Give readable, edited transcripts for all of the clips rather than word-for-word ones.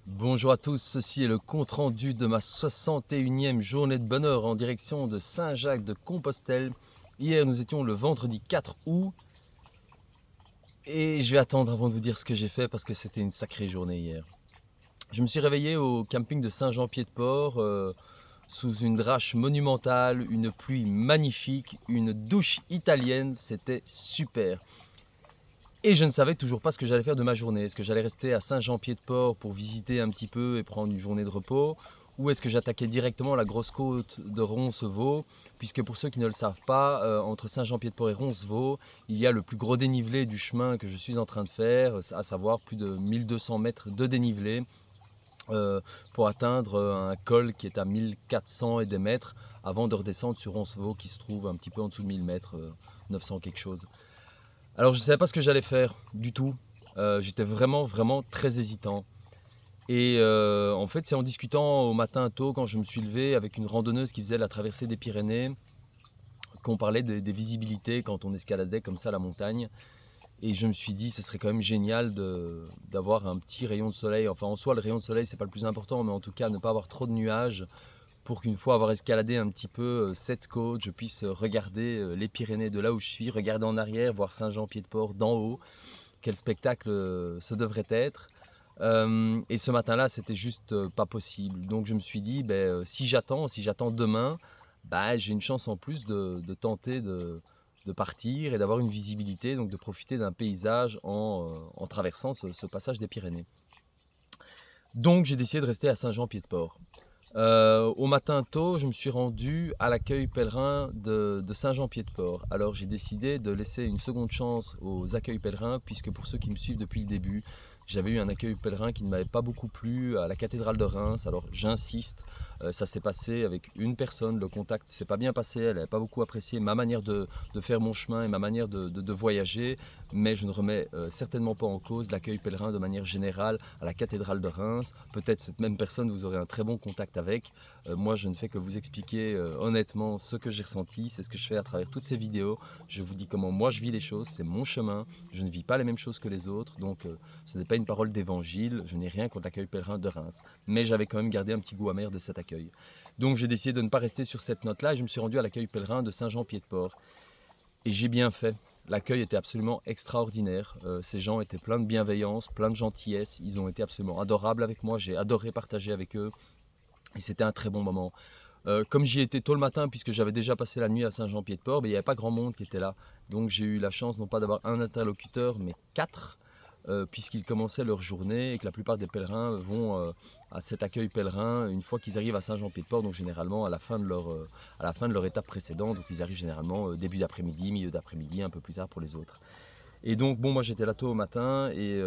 Bonjour à tous, ceci est le compte-rendu de ma 61e journée de bonheur en direction de Saint-Jacques-de-Compostelle. Hier, nous étions le vendredi 4 août et je vais attendre avant de vous dire ce que j'ai fait parce que c'était une sacrée journée hier. Je me suis réveillé au camping de Saint-Jean-Pied-de-Port sous une drache monumentale, une pluie magnifique, une douche italienne, c'était super. Et je ne savais toujours pas ce que j'allais faire de ma journée. Est-ce que j'allais rester à Saint-Jean-Pied-de-Port pour visiter un petit peu et prendre une journée de repos? Ou est-ce que j'attaquais directement la grosse côte de Roncevaux? Puisque pour ceux qui ne le savent pas, entre Saint-Jean-Pied-de-Port et Roncevaux, il y a le plus gros dénivelé du chemin que je suis en train de faire, à savoir plus de 1200 mètres de dénivelé euh, pour atteindre un col qui est à 1400 et des mètres avant de redescendre sur Roncevaux qui se trouve un petit peu en dessous de 1000 mètres, 900 quelque chose. Alors je ne savais pas ce que j'allais faire du tout. J'étais vraiment très hésitant. Et en fait, c'est en discutant au matin tôt, quand je me suis levé avec une randonneuse qui faisait la traversée des Pyrénées, qu'on parlait des visibilités quand on escaladait comme ça la montagne. Et je me suis dit, ce serait quand même génial d'avoir un petit rayon de soleil. Enfin, en soi, le rayon de soleil, c'est pas le plus important, mais en tout cas, ne pas avoir trop de nuages pour qu'une fois avoir escaladé un petit peu cette côte, je puisse regarder les Pyrénées de là où je suis, regarder en arrière, voir Saint-Jean-Pied-de-Port d'en haut. Quel spectacle ce devrait être. Et ce matin-là, c'était juste pas possible. Donc je me suis dit, si j'attends demain, j'ai une chance en plus de tenter de partir et d'avoir une visibilité, donc de profiter d'un paysage en traversant ce passage des Pyrénées. Donc j'ai décidé de rester à Saint-Jean-Pied-de-Port. Au matin tôt, je me suis rendu à l'accueil pèlerin de Saint-Jean-Pied-de-Port. Alors j'ai décidé de laisser une seconde chance aux accueils pèlerins, puisque pour ceux qui me suivent depuis le début, j'avais eu un accueil pèlerin qui ne m'avait pas beaucoup plu à la cathédrale de Reims. Alors j'insiste, ça s'est passé avec une personne, le contact s'est pas bien passé, elle n'avait pas beaucoup apprécié ma manière de faire mon chemin et ma manière de voyager, mais je ne remets certainement pas en cause l'accueil pèlerin de manière générale à la cathédrale de Reims. Peut-être cette même personne, vous aurez un très bon contact avec. Moi, je ne fais que vous expliquer honnêtement ce que j'ai ressenti. C'est ce que je fais à travers toutes ces vidéos. Je vous dis comment moi je vis les choses. C'est mon chemin. Je ne vis pas les mêmes choses que les autres. Donc, ce n'est pas une parole d'évangile. Je n'ai rien contre l'accueil pèlerin de Reims. Mais j'avais quand même gardé un petit goût amer de cet accueil. Donc, j'ai décidé de ne pas rester sur cette note-là et je me suis rendu à l'accueil pèlerin de Saint-Jean-Pied-de-Port. Et j'ai bien fait. L'accueil était absolument extraordinaire. Ces gens étaient pleins de bienveillance, pleins de gentillesse. Ils ont été absolument adorables avec moi. J'ai adoré partager avec eux. Et c'était un très bon moment. Comme j'y étais tôt le matin, puisque j'avais déjà passé la nuit à Saint-Jean-Pied-de-Port, il n'y avait pas grand monde qui était là. Donc j'ai eu la chance non pas d'avoir un interlocuteur, mais quatre, puisqu'ils commençaient leur journée et que la plupart des pèlerins vont à cet accueil pèlerin une fois qu'ils arrivent à Saint-Jean-Pied-de-Port, donc généralement à la fin de leur étape précédente. Donc ils arrivent généralement début d'après-midi, milieu d'après-midi, un peu plus tard pour les autres. Et donc bon, moi j'étais là tôt au matin et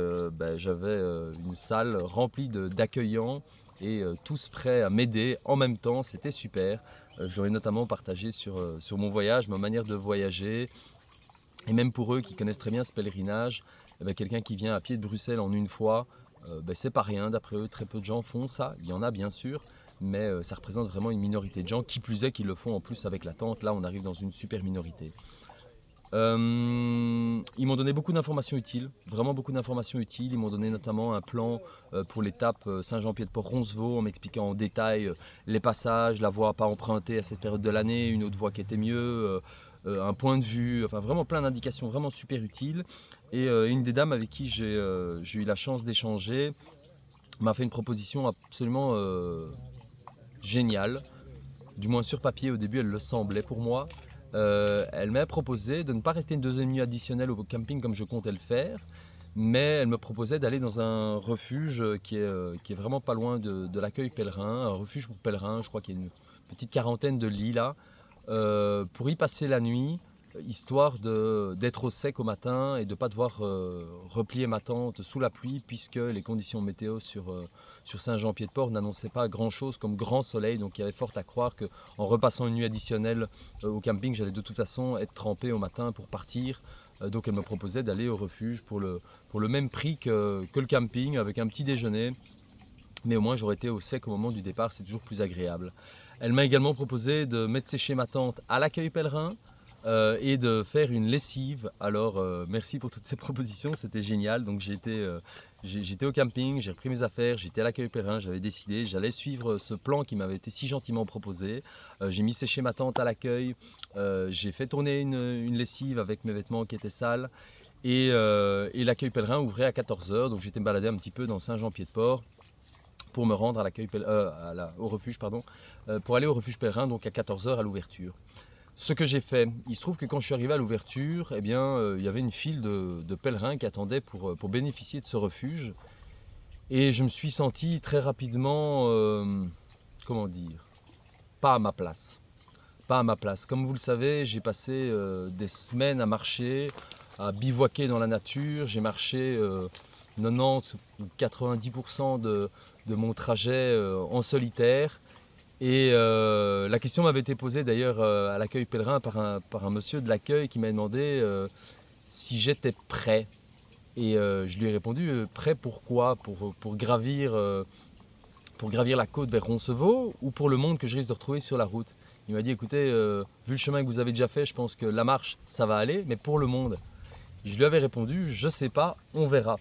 j'avais une salle remplie d'accueillants et tous prêts à m'aider en même temps, c'était super. Je leur ai notamment partagé sur mon voyage, ma manière de voyager, et même pour eux qui connaissent très bien ce pèlerinage, quelqu'un qui vient à pied de Bruxelles en une fois, c'est pas rien, d'après eux, très peu de gens font ça, il y en a bien sûr, mais ça représente vraiment une minorité de gens, qui plus est qu'ils le font en plus avec la tente, là on arrive dans une super minorité. Ils m'ont donné beaucoup d'informations utiles, vraiment beaucoup d'informations utiles. Ils m'ont donné notamment un plan pour l'étape Saint-Jean-Pied-de-Port-Roncevaux en m'expliquant en détail les passages, la voie à pas emprunter à cette période de l'année, une autre voie qui était mieux, un point de vue, enfin vraiment plein d'indications vraiment super utiles. Et une des dames avec qui j'ai eu la chance d'échanger m'a fait une proposition absolument géniale, du moins sur papier au début elle le semblait pour moi. Elle m'a proposé de ne pas rester une deuxième nuit additionnelle au camping comme je comptais le faire, mais elle me proposait d'aller dans un refuge qui est vraiment pas loin de l'accueil pèlerin, un refuge pour pèlerins, je crois qu'il y a une petite quarantaine de lits là, pour y passer la nuit, histoire d'être au sec au matin et de ne pas devoir replier ma tente sous la pluie, puisque les conditions météo sur Saint-Jean-Pied-de-Port n'annonçaient pas grand-chose comme grand soleil, donc il y avait fort à croire qu'en repassant une nuit additionnelle au camping, j'allais de toute façon être trempé au matin pour partir. Donc elle me proposait d'aller au refuge pour le même prix que le camping, avec un petit déjeuner, mais au moins j'aurais été au sec au moment du départ, c'est toujours plus agréable. Elle m'a également proposé de mettre sécher ma tente à l'accueil pèlerin et de faire une lessive. Alors merci pour toutes ces propositions, c'était génial. Donc J'étais au camping, j'ai repris mes affaires, j'étais à l'accueil pèlerin, j'avais décidé, j'allais suivre ce plan qui m'avait été si gentiment proposé. J'ai mis sécher ma tente à l'accueil, j'ai fait tourner une lessive avec mes vêtements qui étaient sales et l'accueil pèlerin ouvrait à 14 h, donc j'étais me balader un petit peu dans Saint-Jean-Pied-de-Port pour me rendre au refuge, pour aller au refuge pèlerin, donc à 14 h à l'ouverture. Ce que j'ai fait, il se trouve que quand je suis arrivé à l'ouverture, eh bien, il y avait une file de pèlerins qui attendaient pour bénéficier de ce refuge. Et je me suis senti très rapidement, comment dire, pas à ma place. Pas à ma place. Comme vous le savez, j'ai passé des semaines à marcher, à bivouaquer dans la nature. J'ai marché 90 ou 90% de mon trajet en solitaire. Et la question m'avait été posée d'ailleurs à l'accueil pèlerin par un monsieur de l'accueil qui m'a demandé si j'étais prêt. Et je lui ai répondu prêt pourquoi pour gravir la côte vers Roncevaux ou pour le monde que je risque de retrouver sur la route. Il m'a dit écoutez, vu le chemin que vous avez déjà fait, je pense que la marche ça va aller, mais pour le monde. Et je lui avais répondu je sais pas, on verra.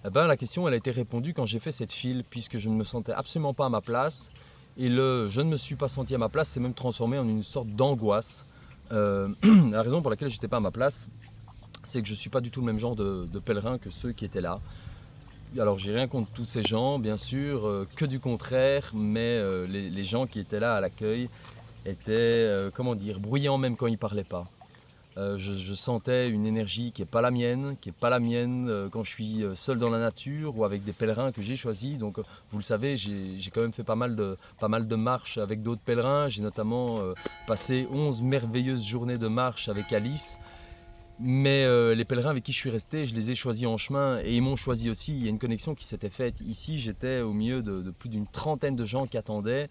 Eh ben, la question elle a été répondue quand j'ai fait cette file, puisque je ne me sentais absolument pas à ma place. Et je ne me suis pas senti à ma place s'est même transformé en une sorte d'angoisse. La raison pour laquelle je n'étais pas à ma place, c'est que je ne suis pas du tout le même genre de pèlerin que ceux qui étaient là. Alors j'ai rien contre tous ces gens, bien sûr, que du contraire, mais les gens qui étaient là à l'accueil étaient, comment dire, bruyants même quand ils ne parlaient pas. Je sentais une énergie qui n'est pas la mienne, quand je suis seul dans la nature ou avec des pèlerins que j'ai choisis. Donc vous le savez, j'ai quand même fait pas mal de marches avec d'autres pèlerins. J'ai notamment passé 11 merveilleuses journées de marche avec Alice. Mais les pèlerins avec qui je suis resté, je les ai choisis en chemin et ils m'ont choisi aussi. Il y a une connexion qui s'était faite. Ici, j'étais au milieu de plus d'une trentaine de gens qui attendaient.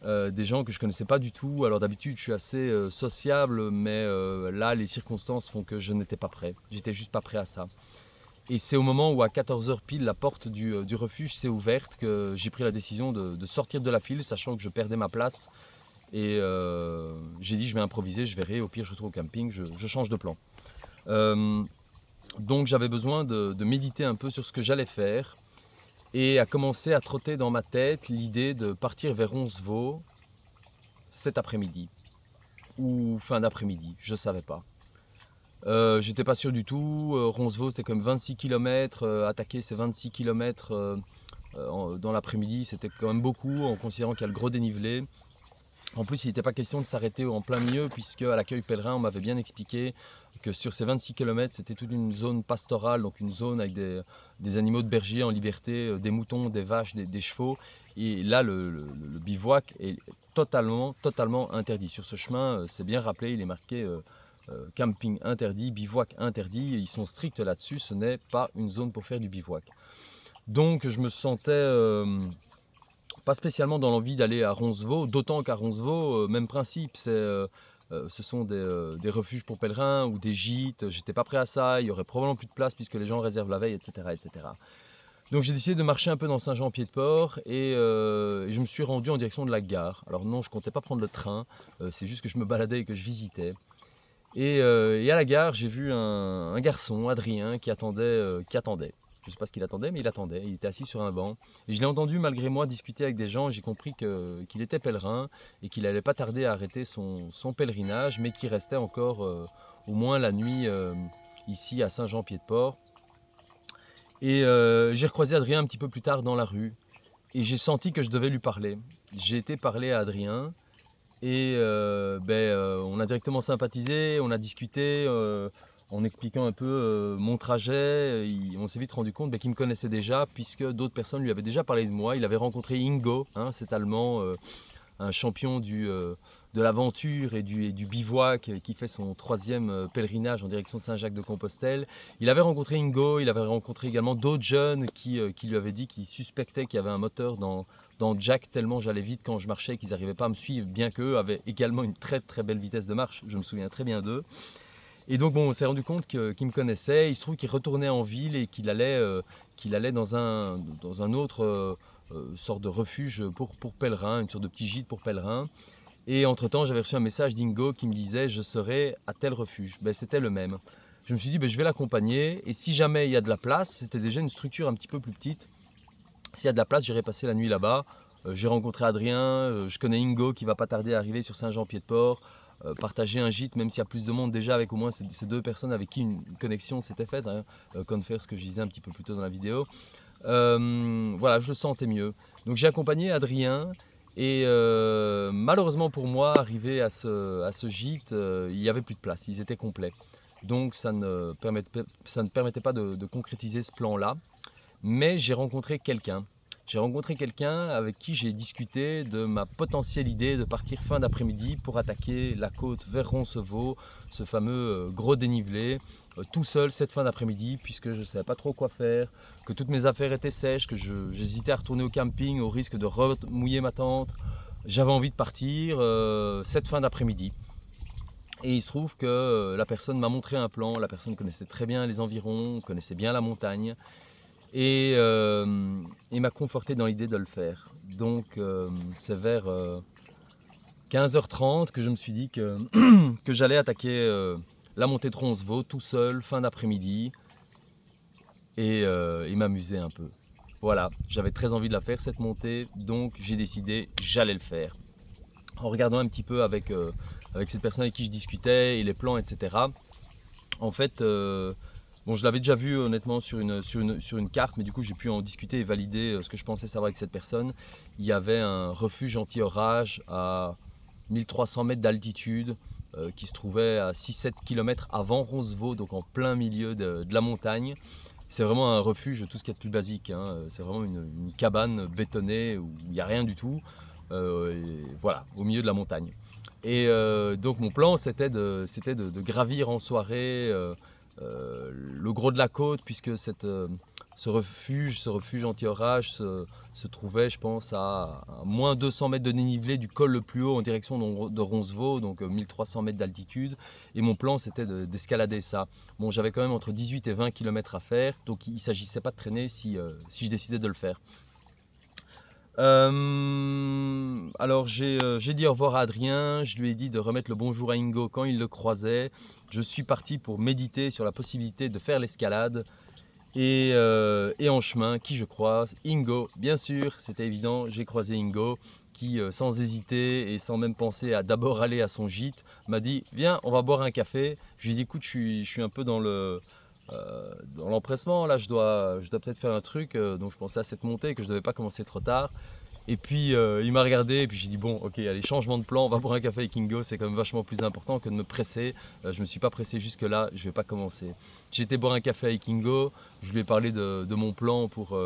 Des gens que je ne connaissais pas du tout. Alors d'habitude, je suis assez sociable, mais là, les circonstances font que je n'étais pas prêt. J'étais juste pas prêt à ça. Et c'est au moment où, à 14 h pile, la porte du refuge s'est ouverte que j'ai pris la décision de sortir de la file, sachant que je perdais ma place. Et j'ai dit, je vais improviser, je verrai. Au pire, je retourne au camping, je change de plan. Donc j'avais besoin de méditer un peu sur ce que j'allais faire. Et a commencé à trotter dans ma tête l'idée de partir vers Roncevaux cet après-midi. Ou fin d'après-midi, je ne savais pas. J'étais pas sûr du tout. Roncevaux c'était comme 26 km. Attaquer ces 26 km dans l'après-midi, c'était quand même beaucoup en considérant qu'il y a le gros dénivelé. En plus, il n'était pas question de s'arrêter en plein milieu, puisque à l'accueil pèlerin, on m'avait bien expliqué que sur ces 26 km, c'était toute une zone pastorale, donc une zone avec des animaux de berger en liberté, des moutons, des vaches, des chevaux. Et là, le bivouac est totalement interdit. Sur ce chemin, c'est bien rappelé, il est marqué camping interdit, bivouac interdit. Ils sont stricts là-dessus, ce n'est pas une zone pour faire du bivouac. Donc, je me sentais pas spécialement dans l'envie d'aller à Roncevaux, d'autant qu'à Roncevaux, même principe, ce sont des refuges pour pèlerins ou des gîtes. J'étais pas prêt à ça, il y aurait probablement plus de place puisque les gens réservent la veille, etc. etc. Donc j'ai décidé de marcher un peu dans Saint-Jean-Pied-de-Port et je me suis rendu en direction de la gare. Alors non, je comptais pas prendre le train, c'est juste que je me baladais et que je visitais. Et à la gare, j'ai vu un garçon, Adrien, qui attendait. Je ne sais pas ce qu'il attendait, mais il attendait. Il était assis sur un banc. Et je l'ai entendu, malgré moi, discuter avec des gens. J'ai compris qu'il était pèlerin et qu'il n'allait pas tarder à arrêter son pèlerinage, mais qu'il restait encore au moins la nuit ici à Saint-Jean-Pied-de-Port. Et j'ai recroisé Adrien un petit peu plus tard dans la rue. Et j'ai senti que je devais lui parler. J'ai été parler à Adrien. Et on a directement sympathisé, on a discuté en expliquant un peu mon trajet. On s'est vite rendu compte qu'il me connaissait déjà puisque d'autres personnes lui avaient déjà parlé de moi. Il avait rencontré Ingo, cet Allemand, un champion de l'aventure et du bivouac qui fait son 3e pèlerinage en direction de Saint-Jacques-de-Compostelle. Il avait rencontré Ingo, il avait rencontré également d'autres jeunes qui lui avaient dit qu'ils suspectaient qu'il y avait un moteur dans Jack, tellement j'allais vite quand je marchais qu'ils n'arrivaient pas à me suivre, bien qu'eux avaient également une très très belle vitesse de marche, je me souviens très bien d'eux. Et donc on s'est rendu compte qu'ils me connaissaient. Il se trouve qu'il retournait en ville et qu'il allait dans un autre sorte de refuge pour pèlerins, une sorte de petit gîte pour pèlerins. Et entre-temps, j'avais reçu un message d'Ingo qui me disait « je serai à tel refuge ». C'était le même. je me suis dit je vais l'accompagner et si jamais il y a de la place, c'était déjà une structure un petit peu plus petite, s'il y a de la place, j'irai passer la nuit là-bas. J'ai rencontré Adrien, je connais Ingo qui va pas tarder à arriver sur Saint-Jean-Pied-de-Port, partager un gîte même s'il y a plus de monde déjà avec au moins ces deux personnes avec qui une connexion s'était faite, hein, faire ce que je disais un petit peu plus tôt dans la vidéo. Voilà, je le sentais mieux. Donc j'ai accompagné Adrien et malheureusement pour moi, arrivé à ce gîte, il n'y avait plus de place, ils étaient complets. Donc ça ne permettait pas de concrétiser ce plan-là. Mais j'ai rencontré quelqu'un. J'ai rencontré quelqu'un avec qui j'ai discuté de ma potentielle idée de partir fin d'après-midi pour attaquer la côte vers Roncevaux, ce fameux gros dénivelé, tout seul cette fin d'après-midi puisque je ne savais pas trop quoi faire, que toutes mes affaires étaient sèches, que j'hésitais à retourner au camping au risque de remouiller ma tente. J'avais envie de partir cette fin d'après-midi. Et il se trouve que la personne m'a montré un plan, la personne connaissait très bien les environs, connaissait bien la montagne. Et il m'a conforté dans l'idée de le faire. Donc c'est vers 15h30 que je me suis dit que j'allais attaquer la montée de Roncevaux tout seul, fin d'après-midi, et m'amuser un peu. Voilà, j'avais très envie de la faire cette montée, donc j'ai décidé j'allais le faire. En regardant un petit peu avec cette personne avec qui je discutais et les plans, etc. En fait, bon, je l'avais déjà vu honnêtement sur une carte, mais du coup j'ai pu en discuter et valider ce que je pensais savoir avec cette personne. Il y avait un refuge anti-orage à 1300 mètres d'altitude qui se trouvait à 6-7 km avant Roncevaux, donc en plein milieu de la montagne. C'est vraiment un refuge, tout ce qu'il y a de plus basique, hein. C'est vraiment une cabane bétonnée où il n'y a rien du tout, voilà, au milieu de la montagne. Et donc mon plan c'était de gravir en soirée le gros de la côte, puisque ce refuge anti-orage se trouvait, je pense, à moins 200 mètres de dénivelé du col le plus haut en direction de Roncevaux, donc 1300 mètres d'altitude. Et mon plan, c'était d'escalader ça. Bon, j'avais quand même entre 18 et 20 km à faire, donc il ne s'agissait pas de traîner si je décidais de le faire. Alors j'ai dit au revoir à Adrien, je lui ai dit de remettre le bonjour à Ingo quand il le croisait. Je suis parti pour méditer sur la possibilité de faire l'escalade. Et en chemin, qui je croise? Ingo, bien sûr, c'était évident, j'ai croisé Ingo qui, sans hésiter et sans même penser à d'abord aller à son gîte, m'a dit viens, on va boire un café. Je lui ai dit écoute, je suis un peu dans l'empressement, là je dois peut-être faire un truc, donc je pensais à cette montée que je ne devais pas commencer trop tard. Et puis il m'a regardé et puis j'ai dit bon ok allez changement de plan, on va boire un café avec Ingo, c'est quand même vachement plus important que de me presser. Je me suis pas pressé jusque là, je vais pas commencer. J'ai été boire un café avec Ingo, je lui ai parlé de mon plan pour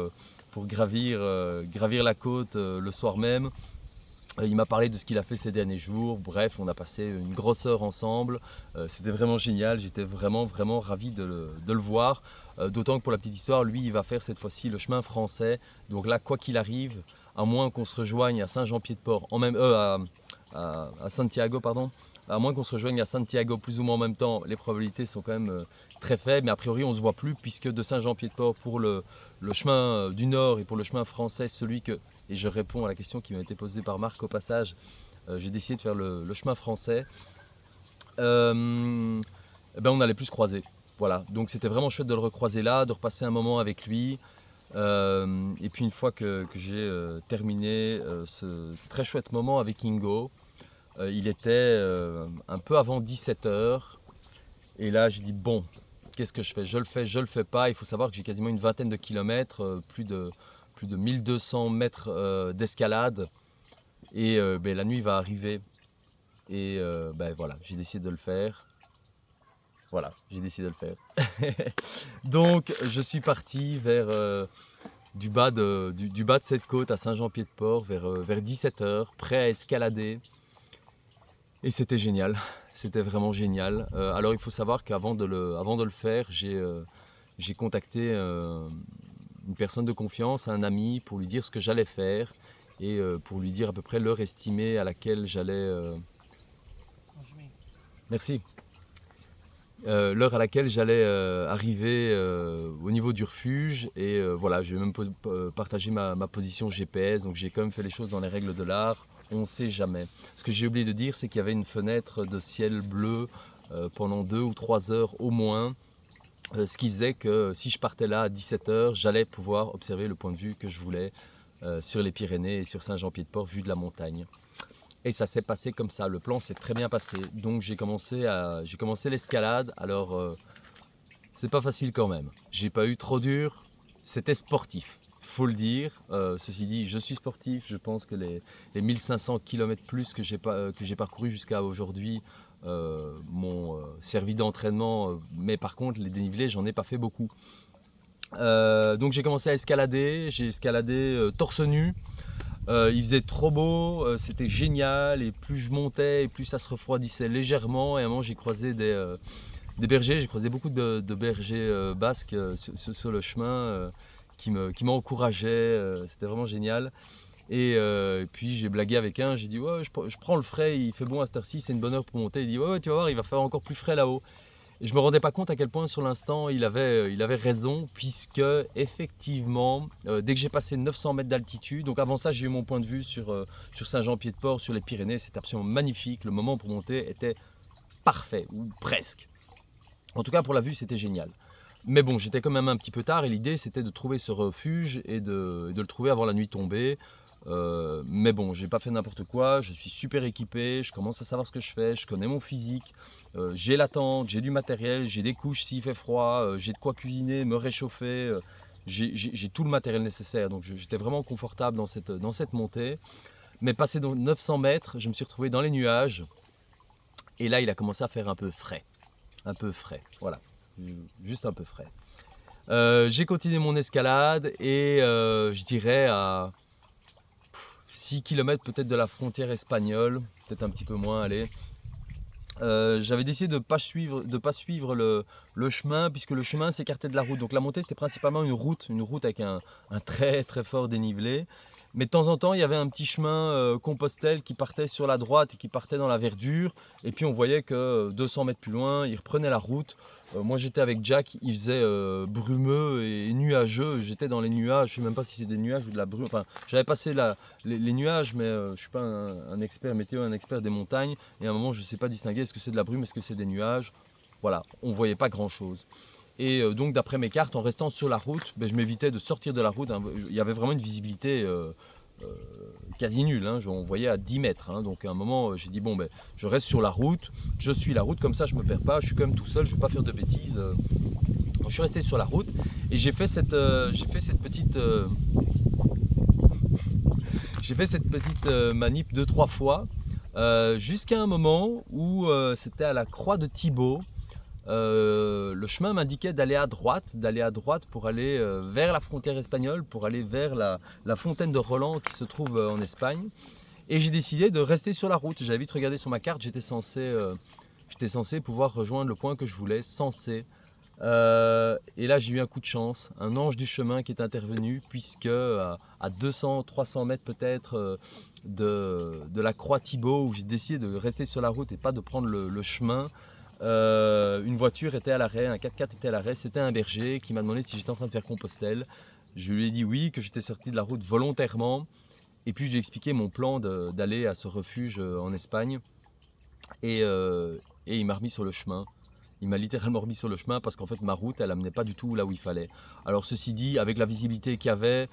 gravir la côte le soir même. Il m'a parlé de ce qu'il a fait ces derniers jours, bref on a passé une grosse heure ensemble, c'était vraiment génial, j'étais vraiment ravi de le voir. D'autant que pour la petite histoire, lui il va faire cette fois-ci le chemin français, donc là quoi qu'il arrive, à moins qu'on se rejoigne à Saint-Jean-Pied-de-Port, à Santiago, pardon, à moins qu'on se rejoigne à Santiago plus ou moins en même temps, les probabilités sont quand même très faibles, mais a priori on ne se voit plus puisque de Saint-Jean-Pied-de-Port pour le chemin du Nord et pour le chemin français, et je réponds à la question qui m'a été posée par Marc au passage, j'ai décidé de faire le chemin français, on n'allait plus se croiser. Voilà, donc c'était vraiment chouette de le recroiser là, de repasser un moment avec lui. Et puis une fois que j'ai terminé ce très chouette moment avec Ingo, il était un peu avant 17h. Et là j'ai dit bon, qu'est-ce que je fais? Je le fais pas. Il faut savoir que j'ai quasiment une vingtaine de kilomètres, plus de 1200 mètres d'escalade. Et la nuit va arriver. Et voilà, j'ai décidé de le faire. Voilà, j'ai décidé de le faire. Donc je suis parti vers du bas de cette côte à Saint-Jean-Pied-de-Port vers 17h, prêt à escalader. Et c'était génial, c'était vraiment génial. Alors il faut savoir qu'avant de le faire, j'ai contacté une personne de confiance, un ami, pour lui dire ce que j'allais faire et pour lui dire à peu près l'heure estimée à laquelle j'allais... Merci. L'heure à laquelle j'allais arriver au niveau du refuge et voilà, je vais même partager ma position GPS, donc j'ai quand même fait les choses dans les règles de l'art, on ne sait jamais. Ce que j'ai oublié de dire, c'est qu'il y avait une fenêtre de ciel bleu pendant 2 ou 3 heures au moins, Ce qui faisait que si je partais là à 17 h, j'allais pouvoir observer le point de vue que je voulais sur les Pyrénées et sur Saint-Jean-Pied-de-Port, vue de la montagne. Et ça s'est passé comme ça, le plan s'est très bien passé. Donc j'ai commencé l'escalade. Alors c'est pas facile quand même. J'ai pas eu trop dur, c'était sportif, faut le dire. Ceci dit, je suis sportif. Je pense que les 1500 km plus que j'ai parcouru jusqu'à aujourd'hui m'ont servi d'entraînement. Mais par contre, les dénivelés, j'en ai pas fait beaucoup. Donc j'ai commencé à escalader. J'ai escaladé torse nu. Il faisait trop beau, c'était génial, et plus je montais et plus ça se refroidissait légèrement. Et à un moment j'ai croisé des bergers, j'ai croisé beaucoup de bergers basques sur le chemin qui m'encourageaient, c'était vraiment génial. Et puis j'ai blagué avec un, j'ai dit ouais, je prends le frais, il fait bon à cette heure-ci, c'est une bonne heure pour monter. Il dit ouais, tu vas voir, il va faire encore plus frais là-haut. Et je me rendais pas compte à quel point sur l'instant il avait raison, puisque effectivement, dès que j'ai passé 900 mètres d'altitude, donc avant ça j'ai eu mon point de vue sur Saint-Jean-Pied-de-Port, sur les Pyrénées, c'était absolument magnifique, le moment pour monter était parfait, ou presque. En tout cas pour la vue c'était génial. Mais bon, j'étais quand même un petit peu tard et l'idée c'était de trouver ce refuge et de le trouver avant la nuit tombée. Mais bon, j'ai pas fait n'importe quoi, je suis super équipé, je commence à savoir ce que je fais, je connais mon physique, j'ai la tente, j'ai du matériel, j'ai des couches s'il fait froid, j'ai de quoi cuisiner, me réchauffer, j'ai tout le matériel nécessaire, donc j'étais vraiment confortable dans cette montée. Mais passé donc 900 mètres, je me suis retrouvé dans les nuages et là il a commencé à faire un peu frais, voilà, juste un peu frais. J'ai continué mon escalade et je dirais à 6 km peut-être de la frontière espagnole, peut-être un petit peu moins, allez. J'avais décidé de ne pas suivre le chemin, puisque le chemin s'écartait de la route. Donc la montée c'était principalement une route avec un très très fort dénivelé. Mais de temps en temps il y avait un petit chemin Compostelle qui partait sur la droite et qui partait dans la verdure. Et puis on voyait que 200 mètres plus loin, il reprenait la route. Moi j'étais avec Jack, il faisait brumeux et nuageux. J'étais dans les nuages, je ne sais même pas si c'est des nuages ou de la brume. Enfin, j'avais passé les nuages, mais je ne suis pas un expert météo, un expert des montagnes. Et à un moment, je ne sais pas distinguer est-ce que c'est de la brume, est-ce que c'est des nuages. Voilà, on ne voyait pas grand-chose. Et donc d'après mes cartes, en restant sur la route, je m'évitais de sortir de la route. Il y avait vraiment une visibilité quasi nulle, hein. On voyait à 10 mètres. Hein. Donc à un moment, j'ai dit, bon, je reste sur la route, je suis la route, comme ça je ne me perds pas, je suis quand même tout seul, je ne vais pas faire de bêtises. Donc, je suis resté sur la route et j'ai fait cette petite... j'ai fait cette petite manip 2-3 fois, jusqu'à un moment où c'était à la croix de Thibaut. Le chemin m'indiquait d'aller à droite pour aller vers la frontière espagnole, pour aller vers la fontaine de Roland qui se trouve en Espagne. Et j'ai décidé de rester sur la route. J'avais vite regardé sur ma carte, j'étais censé pouvoir rejoindre le point que je voulais, et là j'ai eu un coup de chance, un ange du chemin qui est intervenu, puisque à 200-300 mètres peut-être de la croix Thibaut, où j'ai décidé de rester sur la route et pas de prendre le chemin, une voiture était à l'arrêt, un 4x4 était à l'arrêt. C'était un berger qui m'a demandé si j'étais en train de faire Compostelle. Je lui ai dit oui, que j'étais sorti de la route volontairement, et puis je lui ai expliqué mon plan d'aller à ce refuge en Espagne, et il m'a remis sur le chemin. Il m'a littéralement remis sur le chemin, parce qu'en fait ma route elle amenait pas du tout là où il fallait. Alors ceci dit, avec la visibilité qu'il y avait,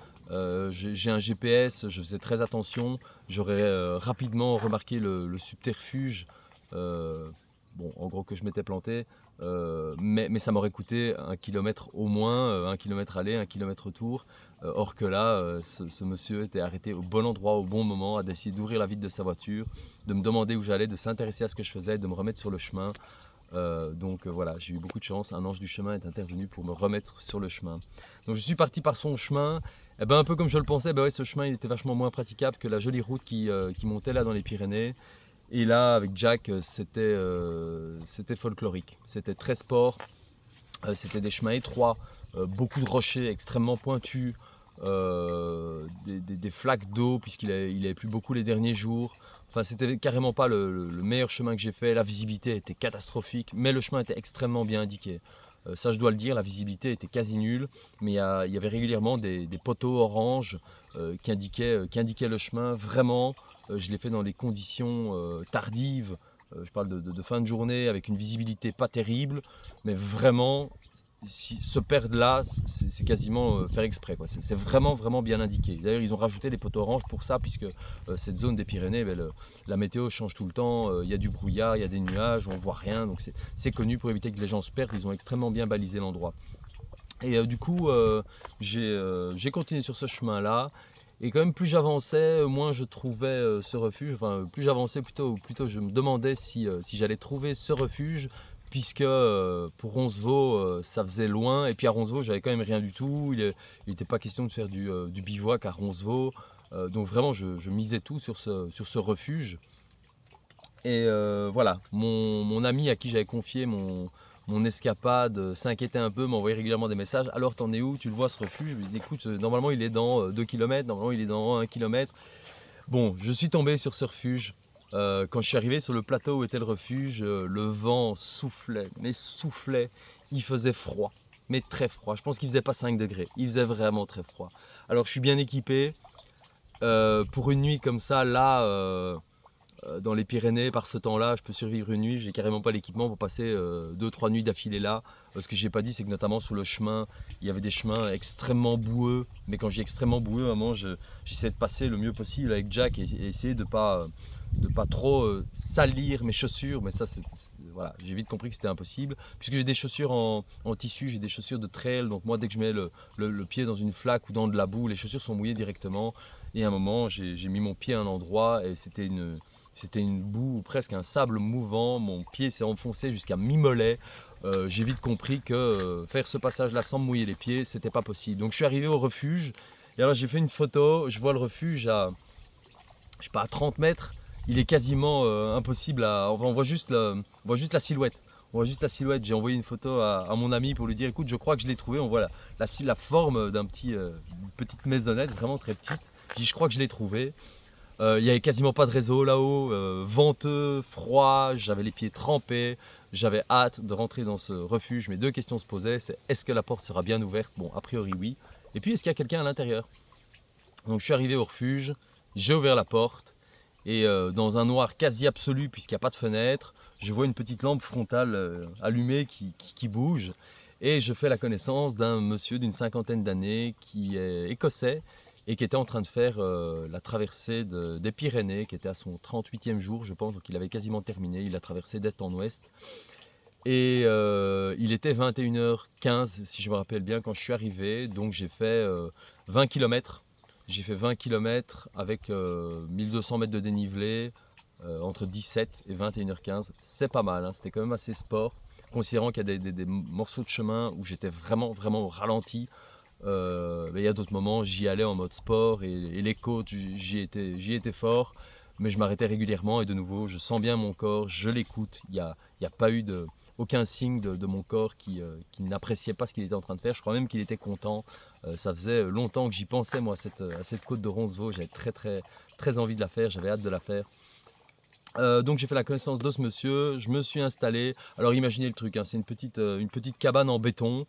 j'ai un GPS, je faisais très attention. J'aurais rapidement remarqué le subterfuge, bon, en gros que je m'étais planté, mais ça m'aurait coûté 1 kilomètre au moins, 1 kilomètre aller, 1 kilomètre retour. Or que là, ce monsieur était arrêté au bon endroit, au bon moment, a décidé d'ouvrir la vitre de sa voiture, de me demander où j'allais, de s'intéresser à ce que je faisais, de me remettre sur le chemin. Donc voilà, j'ai eu beaucoup de chance, un ange du chemin est intervenu pour me remettre sur le chemin. Donc je suis parti par son chemin, et un peu comme je le pensais, ouais, ce chemin il était vachement moins praticable que la jolie route qui montait là dans les Pyrénées. Et là avec Jack, c'était folklorique, c'était très sport, c'était des chemins étroits, beaucoup de rochers extrêmement pointus, des flaques d'eau puisqu'il avait plu beaucoup les derniers jours. Enfin, c'était carrément pas le meilleur chemin que j'ai fait. La visibilité était catastrophique, mais le chemin était extrêmement bien indiqué. Ça, je dois le dire, la visibilité était quasi nulle, mais il y avait régulièrement des poteaux orange qui indiquaient le chemin. Vraiment, je l'ai fait dans des conditions tardives. Je parle de fin de journée avec une visibilité pas terrible, mais vraiment se perdre là, c'est quasiment faire exprès, quoi. C'est vraiment, vraiment bien indiqué. D'ailleurs, ils ont rajouté des poteaux oranges pour ça, puisque cette zone des Pyrénées, la météo change tout le temps. Il y a du brouillard, il y a des nuages, on voit rien. Donc c'est connu pour éviter que les gens se perdent. Ils ont extrêmement bien balisé l'endroit. Et du coup, j'ai continué sur ce chemin-là. Et quand même, plus j'avançais, moins je trouvais ce refuge. Enfin, plus j'avançais, plutôt je me demandais si j'allais trouver ce refuge, puisque pour Roncevaux, ça faisait loin. Et puis à Roncevaux, j'avais quand même rien du tout. Il n'était pas question de faire du bivouac à Roncevaux. Donc vraiment, je misais tout sur ce refuge. Et voilà, mon ami à qui j'avais confié mon escapade s'inquiétait un peu, m'envoyait régulièrement des messages. Alors t'en es où? Tu le vois ce refuge? Je lui dis, écoute, normalement il est dans 2 km, normalement il est dans 1 km. Bon, je suis tombé sur ce refuge. Quand je suis arrivé sur le plateau où était le refuge, le vent soufflait, mais soufflait. Il faisait froid, mais très froid. Je pense qu'il faisait pas 5 degrés, il faisait vraiment très froid. Alors je suis bien équipé. Pour une nuit comme ça, là, dans les Pyrénées, par ce temps-là, je peux survivre une nuit. J'ai carrément pas l'équipement pour passer 2-3 nuits d'affilée là. Ce que j'ai pas dit, c'est que notamment sur le chemin, il y avait des chemins extrêmement boueux. Mais quand je dis extrêmement boueux, à un moment, j'essayais de passer le mieux possible avec Jack et essayer de pas trop salir mes chaussures. Mais ça, voilà, j'ai vite compris que c'était impossible. Puisque j'ai des chaussures en tissu, j'ai des chaussures de trail. Donc moi, dès que je mets le pied dans une flaque ou dans de la boue, les chaussures sont mouillées directement. Et à un moment, j'ai mis mon pied à un endroit et c'était une boue, presque un sable mouvant. Mon pied s'est enfoncé jusqu'à mi-mollet. J'ai vite compris que faire ce passage-là sans me mouiller les pieds, c'était pas possible. Donc je suis arrivé au refuge. Et alors j'ai fait une photo. Je vois le refuge à, je sais pas, à 30 mètres. Il est quasiment impossible à. Enfin, on voit juste la silhouette. On voit juste la silhouette. J'ai envoyé une photo à mon ami pour lui dire, écoute, je crois que je l'ai trouvé. On voit la forme d'une petite maisonnette, vraiment très petite. J'ai dit, je crois que je l'ai trouvé. Il n'y avait quasiment pas de réseau là-haut, venteux, froid, j'avais les pieds trempés, j'avais hâte de rentrer dans ce refuge. Mes deux questions se posaient, c'est est-ce que la porte sera bien ouverte? Bon, a priori oui. Et puis est-ce qu'il y a quelqu'un à l'intérieur? Donc je suis arrivé au refuge, j'ai ouvert la porte et dans un noir quasi absolu puisqu'il n'y a pas de fenêtre, je vois une petite lampe frontale allumée qui bouge. Et je fais la connaissance d'un monsieur d'une cinquantaine d'années qui est écossais et qui était en train de faire la traversée des Pyrénées, qui était à son 38e jour, je pense, donc il avait quasiment terminé. Il a traversé d'est en ouest. Et il était 21h15, si je me rappelle bien, quand je suis arrivé. Donc j'ai fait 20 km. J'ai fait 20 km avec 1200 mètres de dénivelé, entre 17 et 21h15. C'est pas mal, hein, c'était quand même assez sport, considérant qu'il y a des morceaux de chemin où j'étais vraiment, vraiment au ralenti. Mais il y a d'autres moments, j'y allais en mode sport et les côtes, j'y étais fort, mais je m'arrêtais régulièrement et de nouveau, je sens bien mon corps, je l'écoute. Il n'y a pas eu aucun signe de mon corps qui n'appréciait pas ce qu'il était en train de faire. Je crois même qu'il était content. Ça faisait longtemps que j'y pensais, moi, à cette côte de Roncevaux. J'avais très, très, très envie de la faire, j'avais hâte de la faire. Donc j'ai fait la connaissance de ce monsieur, je me suis installé. Alors imaginez le truc, hein, c'est une petite cabane en béton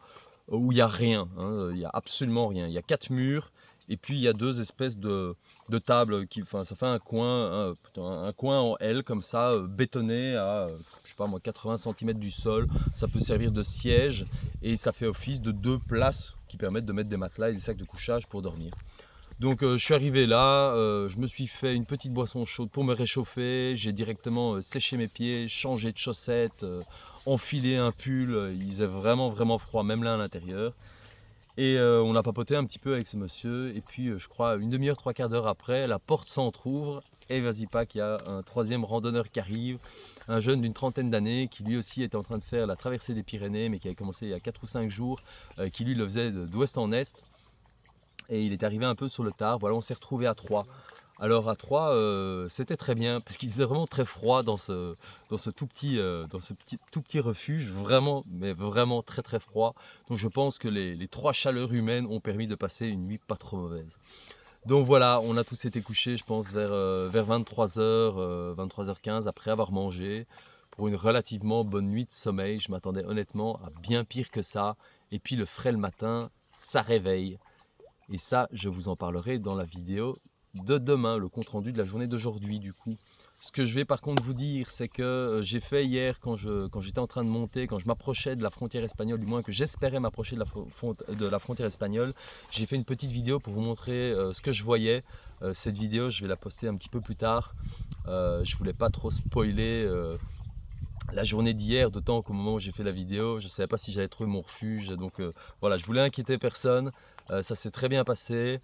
où il n'y a rien, hein, il n'y a absolument rien. Il y a 4 murs et puis il y a 2 espèces de tables, ça fait un coin en L comme ça, bétonné à je sais pas moi, 80 cm du sol. Ça peut servir de siège et ça fait office de 2 places qui permettent de mettre des matelas et des sacs de couchage pour dormir. Donc je suis arrivé là, je me suis fait une petite boisson chaude pour me réchauffer, j'ai directement séché mes pieds, changé de chaussettes, enfilé un pull, il faisait vraiment vraiment froid même là à l'intérieur. Et on a papoté un petit peu avec ce monsieur et puis je crois une demi-heure, 3/4 d'heure après, la porte s'entrouvre et vas-y pas qu'il y a un troisième randonneur qui arrive, un jeune d'une trentaine d'années qui lui aussi était en train de faire la traversée des Pyrénées mais qui avait commencé il y a 4 ou 5 jours, qui lui le faisait d'ouest en est. Et il est arrivé un peu sur le tard. Voilà, on s'est retrouvé à 3. Alors à 3, c'était très bien parce qu'il faisait vraiment très froid dans ce tout petit refuge, vraiment, mais vraiment très très froid. Donc je pense que les 3 chaleurs humaines ont permis de passer une nuit pas trop mauvaise. Donc voilà, on a tous été couchés, je pense, vers 23h, 23h15 après avoir mangé pour une relativement bonne nuit de sommeil. Je m'attendais honnêtement à bien pire que ça. Et puis le frais le matin, ça réveille. Et ça, je vous en parlerai dans la vidéo de demain, le compte rendu de la journée d'aujourd'hui du coup. Ce que je vais par contre vous dire, c'est que j'ai fait hier quand j'étais en train de monter, quand je m'approchais de la frontière espagnole, du moins que j'espérais m'approcher de la frontière espagnole, j'ai fait une petite vidéo pour vous montrer ce que je voyais. Cette vidéo, je vais la poster un petit peu plus tard. Je voulais pas trop spoiler la journée d'hier, d'autant qu'au moment où j'ai fait la vidéo, je ne savais pas si j'allais trouver mon refuge. Donc voilà, je voulais inquiéter personne. Ça s'est très bien passé.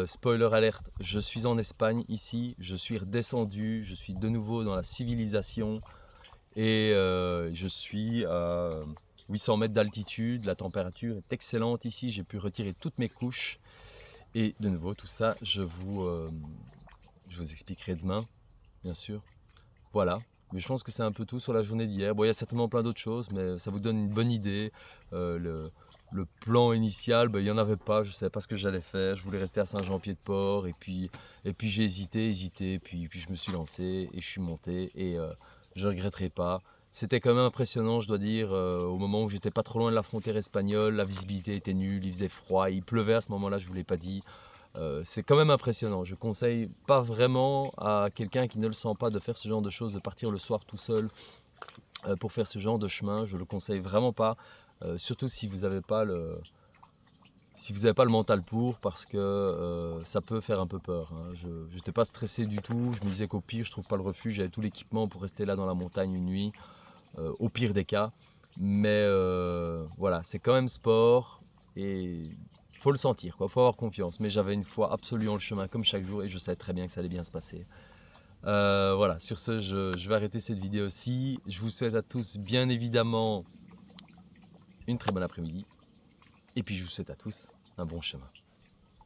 Spoiler alerte, je suis en Espagne ici, je suis redescendu, je suis de nouveau dans la civilisation et je suis à 800 mètres d'altitude, la température est excellente ici, j'ai pu retirer toutes mes couches et de nouveau tout ça je vous expliquerai demain bien sûr. Voilà, mais je pense que c'est un peu tout sur la journée d'hier. Bon, il y a certainement plein d'autres choses, mais ça vous donne une bonne idée. Le plan initial, ben, il n'y en avait pas, je ne savais pas ce que j'allais faire. Je voulais rester à Saint-Jean-Pied-de-Port et puis j'ai hésité, puis je me suis lancé et je suis monté et je ne regretterai pas. C'était quand même impressionnant, je dois dire, au moment où j'étais pas trop loin de la frontière espagnole, la visibilité était nulle, il faisait froid, il pleuvait à ce moment-là, je ne vous l'ai pas dit. C'est quand même impressionnant. Je conseille pas vraiment à quelqu'un qui ne le sent pas de faire ce genre de choses, de partir le soir tout seul pour faire ce genre de chemin. Je le conseille vraiment pas, surtout si vous n'avez pas le mental pour, parce que ça peut faire un peu peur. Hein. Je n'étais pas stressé du tout. Je me disais qu'au pire, je trouve pas le refuge. J'avais tout l'équipement pour rester là dans la montagne une nuit, au pire des cas. Mais voilà, c'est quand même sport et faut le sentir, quoi. Faut avoir confiance. Mais j'avais une foi absolue en le chemin, comme chaque jour, et je savais très bien que ça allait bien se passer. Voilà, sur ce, je vais arrêter cette vidéo-ci. Je vous souhaite à tous, bien évidemment, une très bonne après-midi. Et puis je vous souhaite à tous un bon chemin.